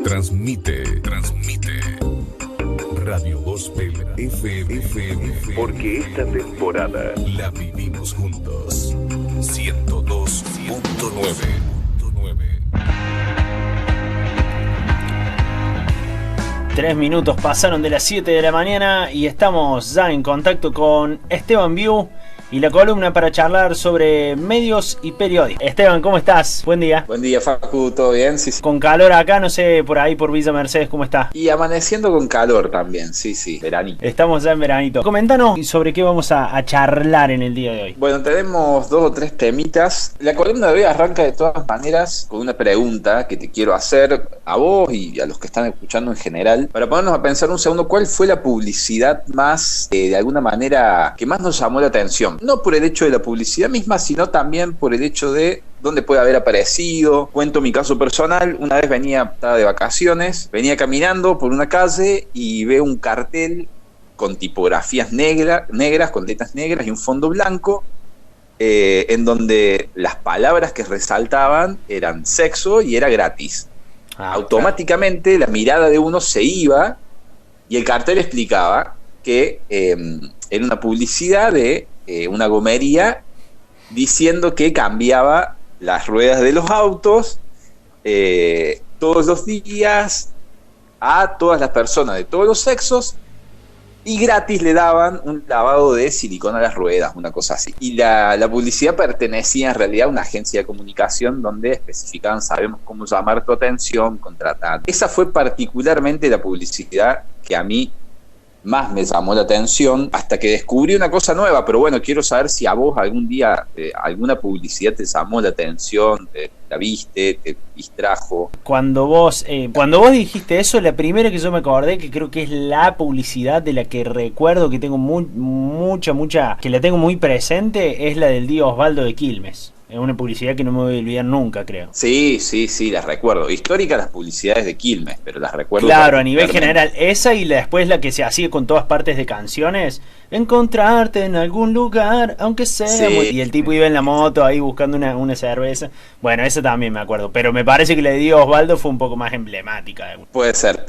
Transmite Radio Gospel FM, porque esta temporada la vivimos juntos. 102.9. 3 minutos pasaron de las 7 de la mañana y estamos ya en contacto con Esteban Viu y la columna para charlar sobre medios y periodismo. Esteban, ¿cómo estás? Buen día. Buen día, Facu, ¿todo bien? Sí. Con calor acá, no sé, por ahí por Villa Mercedes, ¿cómo está? Y amaneciendo con calor también, sí, veranito. Estamos ya en veranito. Comentanos sobre qué vamos a charlar en el día de hoy. Bueno, tenemos 2 o 3 temitas. La columna de hoy arranca de todas maneras con una pregunta que te quiero hacer a vos y a los que están escuchando en general, para ponernos a pensar un segundo, ¿cuál fue la publicidad más, de alguna manera, que más nos llamó la atención? No por el hecho de la publicidad misma, sino también por el hecho de dónde puede haber aparecido. Cuento mi caso personal. Una vez estaba de vacaciones, venía caminando por una calle y veo un cartel con tipografías negras, con letras negras y un fondo blanco, en donde las palabras que resaltaban eran sexo y era gratis. Automáticamente claro, la mirada de uno se iba y el cartel explicaba que era una publicidad de una gomería diciendo que cambiaba las ruedas de los autos todos los días a todas las personas de todos los sexos y gratis le daban un lavado de silicona a las ruedas, una cosa así. Y la publicidad pertenecía en realidad a una agencia de comunicación donde especificaban, sabemos cómo llamar tu atención, contratar. Esa fue particularmente la publicidad que a mí más me llamó la atención, hasta que descubrí una cosa nueva. Pero bueno, quiero saber si a vos algún día alguna publicidad te llamó la atención, la viste, te distrajo. Cuando vos dijiste eso, la primera que yo me acordé, que creo que es la publicidad de la que recuerdo que tengo mucha, que la tengo muy presente, es la del Tío Osvaldo de Quilmes. Es una publicidad que no me voy a olvidar nunca, creo. Sí, las recuerdo. Históricas las publicidades de Quilmes, pero las recuerdo. Claro, a nivel general. Esa y después la que se hacía con todas partes de canciones. Encontrarte en algún lugar, aunque sea. Sí. Y el tipo iba en la moto ahí buscando una cerveza. Bueno, esa también me acuerdo. Pero me parece que la de Diego Osvaldo fue un poco más emblemática. Puede ser.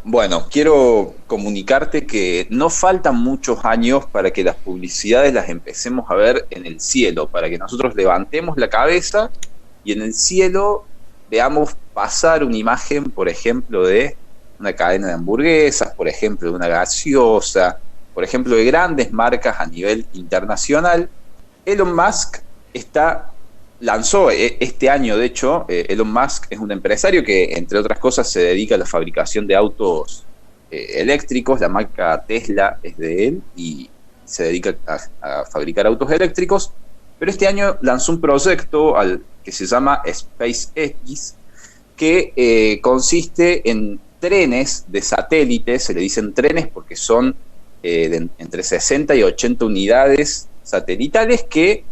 Bueno, quiero comunicarte que no faltan muchos años para que las publicidades las empecemos a ver en el cielo, para que nosotros levantemos la cabeza y en el cielo veamos pasar una imagen, por ejemplo, de una cadena de hamburguesas, por ejemplo, de una gaseosa, por ejemplo, de grandes marcas a nivel internacional. Elon Musk lanzó este año, de hecho, Elon Musk es un empresario que, entre otras cosas, se dedica a la fabricación de autos eléctricos. La marca Tesla es de él y se dedica a fabricar autos eléctricos. Pero este año lanzó un proyecto que se llama SpaceX, que consiste en trenes de satélites. Se le dicen trenes porque son entre 60 y 80 unidades satelitales que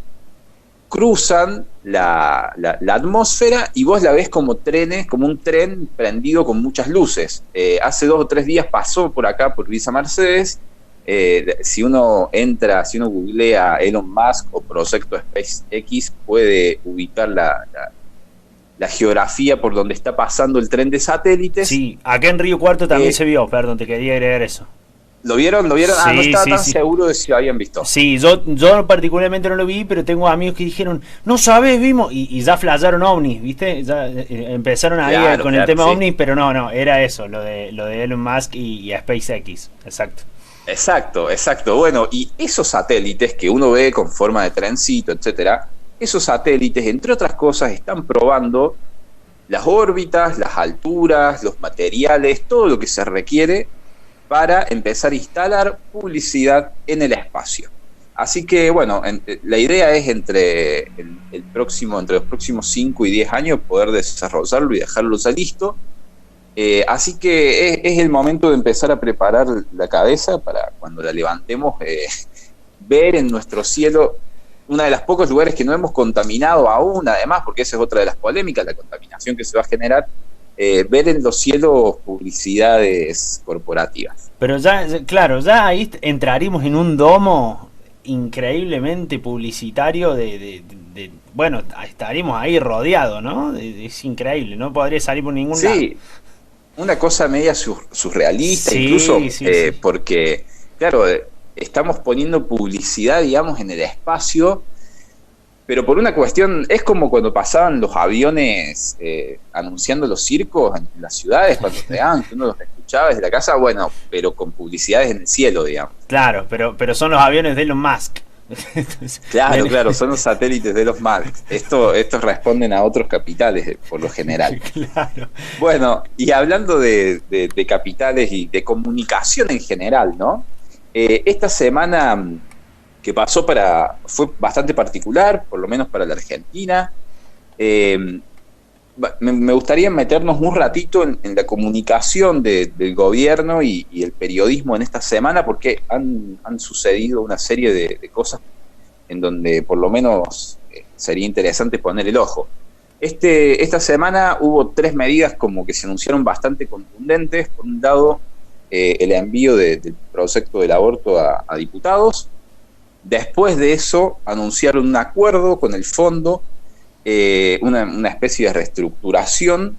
cruzan la atmósfera y vos la ves como un tren prendido con muchas luces. Hace 2 o 3 días pasó por acá, por Villa Mercedes. Si uno googlea Elon Musk o proyecto SpaceX, puede ubicar la geografía por donde está pasando el tren de satélites. Sí, acá en Río Cuarto también se vio, perdón, te quería agregar eso. ¿Lo vieron? Sí, no estaba tan seguro de si lo habían visto. Sí, yo particularmente no lo vi, pero tengo amigos que dijeron, no sabés, vimos, y ya flasharon ovnis, ¿viste? Ya empezaron ahí con el tema ovnis, pero no, era eso, lo de Elon Musk y SpaceX, Exacto. Bueno, y esos satélites que uno ve con forma de trencito, etcétera, esos satélites, entre otras cosas, están probando las órbitas, las alturas, los materiales, todo lo que se requiere para empezar a instalar publicidad en el espacio. Así que, bueno, la idea es entre los próximos 5 y 10 años poder desarrollarlo y dejarlo ya listo. Así que es el momento de empezar a preparar la cabeza para cuando la levantemos, ver en nuestro cielo uno de los pocos lugares que no hemos contaminado aún, además, porque esa es otra de las polémicas, la contaminación que se va a generar, ver en los cielos publicidades corporativas. Pero ya ahí entraríamos en un domo increíblemente publicitario bueno, estaríamos ahí rodeados, ¿no? Es increíble, no podría salir por ningún lado. una cosa media surrealista, Sí, incluso sí. porque, claro, estamos poniendo publicidad, digamos, en el espacio, pero por una cuestión, es como cuando pasaban los aviones anunciando los circos en las ciudades, cuando llegaban, que uno los escuchaba desde la casa, bueno, pero con publicidades en el cielo, digamos. Claro, pero son los aviones de Elon Musk. Entonces, Claro, claro, son los satélites de los Musk. Estos responden a otros capitales, por lo general. claro. Bueno, y hablando de capitales y de comunicación en general, ¿no? Esta semana que pasó fue bastante particular, por lo menos para la Argentina. Me gustaría meternos un ratito en la comunicación del gobierno y el periodismo en esta semana, porque han sucedido una serie de cosas en donde por lo menos sería interesante poner el ojo. Esta semana hubo 3 medidas como que se anunciaron bastante contundentes. Por un lado, el envío del proyecto del aborto a diputados. Después de eso, anunciaron un acuerdo con el fondo, una especie de reestructuración,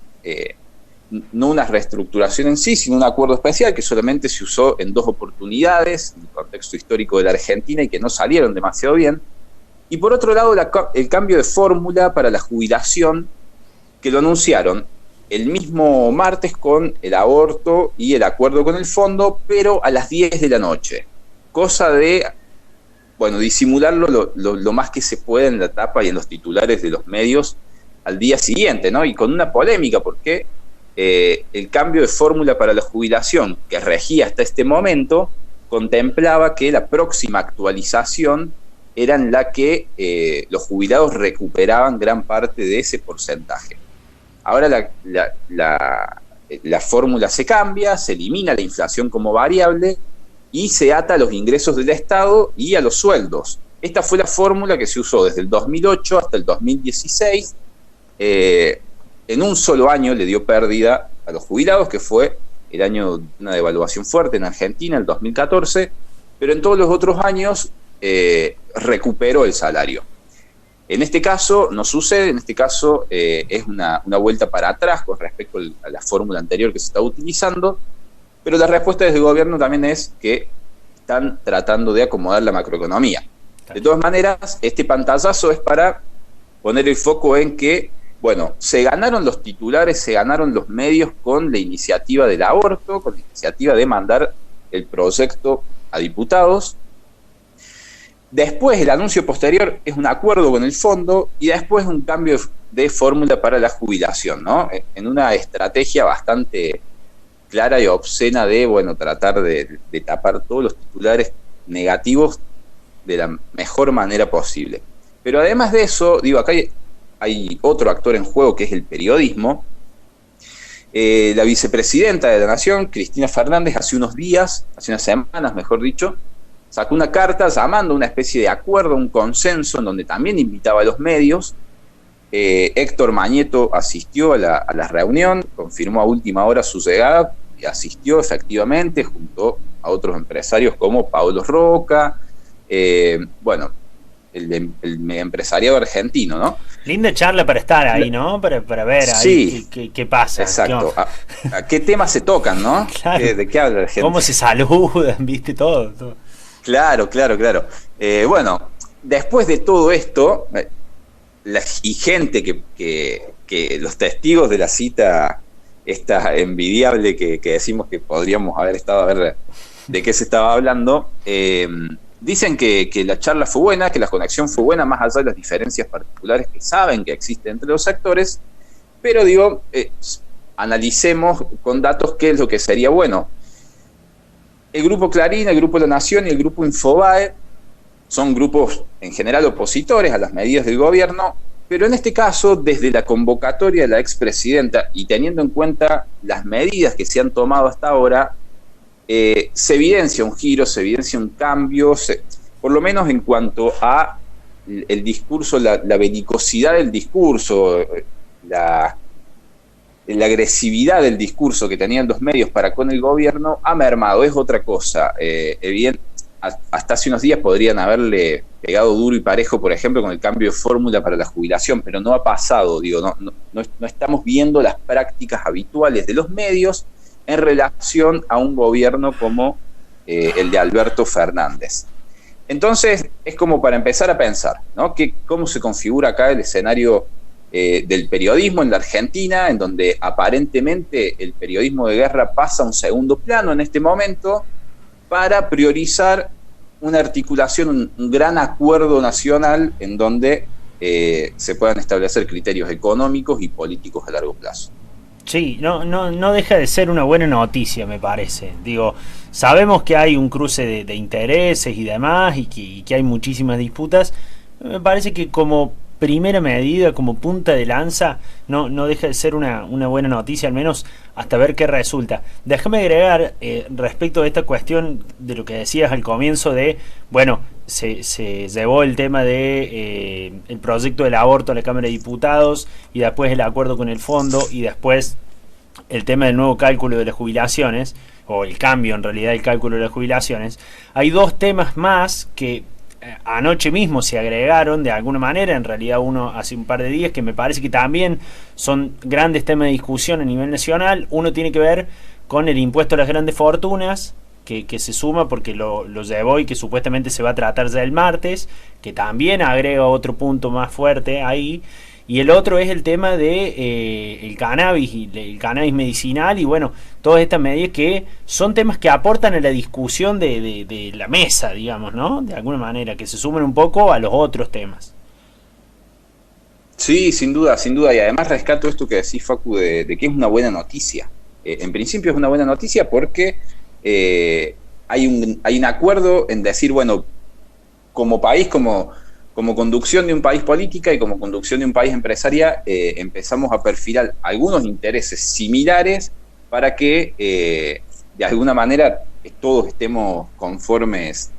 no una reestructuración en sí, sino un acuerdo especial que solamente se usó en 2 oportunidades, en el contexto histórico de la Argentina, y que no salieron demasiado bien. Y por otro lado, el cambio de fórmula para la jubilación, que lo anunciaron el mismo martes con el aborto y el acuerdo con el fondo, pero a las 10 de la noche. Cosa de, bueno, disimularlo lo más que se pueda en la tapa y en los titulares de los medios al día siguiente, ¿no? Y con una polémica, porque el cambio de fórmula para la jubilación que regía hasta este momento contemplaba que la próxima actualización era en la que los jubilados recuperaban gran parte de ese porcentaje. Ahora la fórmula se cambia, se elimina la inflación como variable y se ata a los ingresos del Estado y a los sueldos. Esta fue la fórmula que se usó desde el 2008 hasta el 2016. En un solo año le dio pérdida a los jubilados, que fue el año de una devaluación fuerte en Argentina, el 2014, pero en todos los otros años recuperó el salario. En este caso no sucede, en este caso es una vuelta para atrás con respecto a la fórmula anterior que se estaba utilizando, pero la respuesta desde el gobierno también es que están tratando de acomodar la macroeconomía. De todas maneras, este pantallazo es para poner el foco en que, bueno, se ganaron los titulares, se ganaron los medios con la iniciativa del aborto, con la iniciativa de mandar el proyecto a diputados. Después, el anuncio posterior es un acuerdo con el fondo y después un cambio de fórmula para la jubilación, ¿no? En una estrategia bastante clara y obscena de, bueno, tratar de tapar todos los titulares negativos de la mejor manera posible. Pero además de eso, digo, acá hay otro actor en juego que es el periodismo. La vicepresidenta de la Nación, Cristina Fernández, hace unas semanas, mejor dicho, sacó una carta llamando a una especie de acuerdo, un consenso, en donde también invitaba a los medios. Héctor Mañeto asistió a la reunión, confirmó a última hora su llegada y asistió efectivamente junto a otros empresarios como Paolo Roca, bueno, el empresariado argentino, ¿no? Linda charla para estar ahí, ¿no? Para ver ahí sí, qué pasa. Exacto. ¿A qué temas se tocan, no? Claro. ¿De qué habla la gente? ¿Cómo se saludan? ¿Viste? Todo. Claro. Bueno, después de todo esto, y gente que los testigos de la cita esta envidiable que decimos que podríamos haber estado a ver de qué se estaba hablando, dicen que la charla fue buena, que la conexión fue buena, más allá de las diferencias particulares que saben que existen entre los actores, pero digo, analicemos con datos qué es lo que sería bueno. El Grupo Clarín, el Grupo La Nación y el Grupo Infobae son grupos en general opositores a las medidas del gobierno, pero en este caso, desde la convocatoria de la expresidenta y teniendo en cuenta las medidas que se han tomado hasta ahora, se evidencia un giro, se evidencia un cambio, por lo menos en cuanto a el discurso, la belicosidad del discurso, la agresividad del discurso que tenían los medios para con el gobierno ha mermado, es otra cosa. hasta hace unos días podrían haberle pegado duro y parejo, por ejemplo, con el cambio de fórmula para la jubilación, pero no ha pasado, no estamos viendo las prácticas habituales de los medios en relación a un gobierno como el de Alberto Fernández. Entonces, es como para empezar a pensar, ¿no? ¿Cómo se configura acá el escenario del periodismo en la Argentina, en donde aparentemente el periodismo de guerra pasa a un segundo plano en este momento, para priorizar una articulación, un gran acuerdo nacional en donde se puedan establecer criterios económicos y políticos a largo plazo? Sí, no deja de ser una buena noticia, me parece. Digo, sabemos que hay un cruce de intereses y demás, y que hay muchísimas disputas. Me parece que como primera medida, como punta de lanza, no deja de ser una buena noticia, al menos hasta ver qué resulta. Déjame agregar, respecto de esta cuestión de lo que decías al comienzo de, bueno, se llevó el tema de el proyecto del aborto a la Cámara de Diputados, y después el acuerdo con el fondo, y después el tema del nuevo cálculo de las jubilaciones, o el cambio en realidad del cálculo de las jubilaciones. Hay dos temas más que anoche mismo se agregaron de alguna manera, en realidad uno hace un par de días, que me parece que también son grandes temas de discusión a nivel nacional. Uno tiene que ver con el impuesto a las grandes fortunas, que se suma porque lo llevó y que supuestamente se va a tratar ya el martes, que también agrega otro punto más fuerte ahí. Y el otro es el tema de el cannabis y el cannabis medicinal, y bueno, todas estas medidas que son temas que aportan a la discusión de la mesa, digamos, ¿no? De alguna manera, que se sumen un poco a los otros temas. Sí, sin duda, y además rescato esto que decís, Facu, de que es una buena noticia. En principio es una buena noticia porque hay un acuerdo en decir, bueno, como país, como conducción de un país política y como conducción de un país empresaria, empezamos a perfilar algunos intereses similares para que de alguna manera todos estemos conformes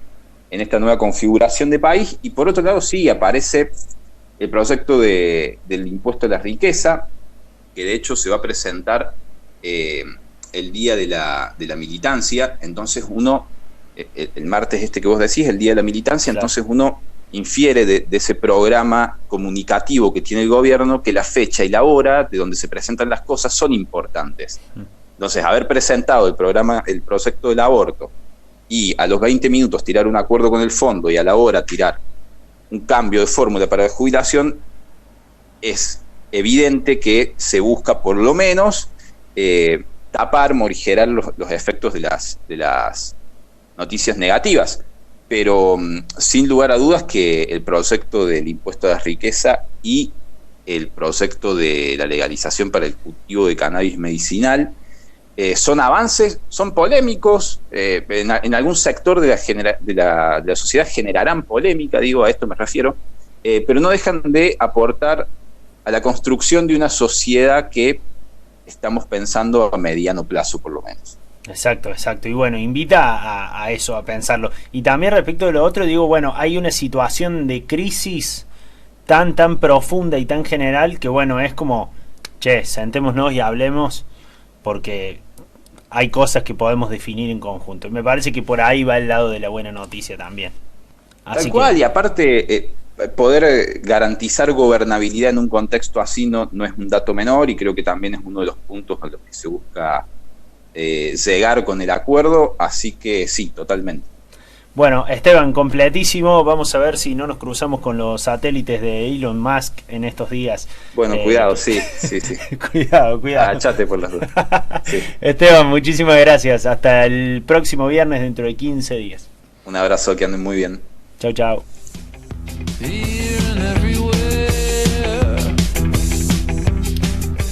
en esta nueva configuración de país. Y por otro lado, sí, aparece el proyecto del impuesto a la riqueza, que de hecho se va a presentar el día de la militancia. Entonces uno, el martes este que vos decís, el día de la militancia, claro. Entonces uno infiere de ese programa comunicativo que tiene el gobierno que la fecha y la hora de donde se presentan las cosas son importantes. Entonces, haber presentado el proyecto del aborto y a los 20 minutos tirar un acuerdo con el fondo y a la hora tirar un cambio de fórmula para la jubilación, es evidente que se busca por lo menos tapar, morigerar los efectos de las noticias negativas. Pero sin lugar a dudas que el proyecto del impuesto a la riqueza y el proyecto de la legalización para el cultivo de cannabis medicinal son avances, son polémicos, en algún sector de la sociedad generarán polémica, a esto me refiero, pero no dejan de aportar a la construcción de una sociedad que estamos pensando a mediano plazo, por lo menos. Exacto. Y bueno, invita a eso, a pensarlo. Y también respecto de lo otro, bueno, hay una situación de crisis tan profunda y tan general que, bueno, es como, sentémonos y hablemos, porque hay cosas que podemos definir en conjunto. Me parece que por ahí va el lado de la buena noticia también. Tal cual, y aparte, poder garantizar gobernabilidad en un contexto así no es un dato menor, y creo que también es uno de los puntos a los que se busca llegar con el acuerdo, así que sí, totalmente. Bueno, Esteban, completísimo. Vamos a ver si no nos cruzamos con los satélites de Elon Musk en estos días. Bueno, cuidado, sí. Cuidado. Agachate por las dudas. Sí. Esteban, muchísimas gracias. Hasta el próximo viernes dentro de 15 días. Un abrazo, que anden muy bien. Chau.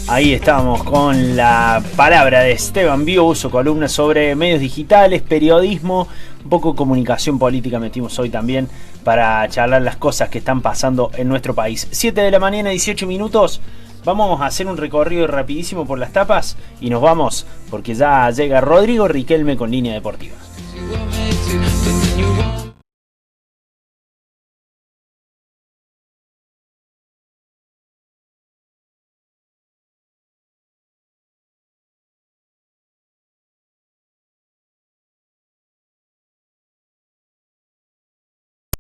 Ahí estamos con la palabra de Esteban Bio, su columna sobre medios digitales, periodismo, un poco comunicación política metimos hoy también para charlar las cosas que están pasando en nuestro país. 7 de la mañana, 18 minutos. Vamos a hacer un recorrido rapidísimo por las tapas y nos vamos porque ya llega Rodrigo Riquelme con Línea Deportiva.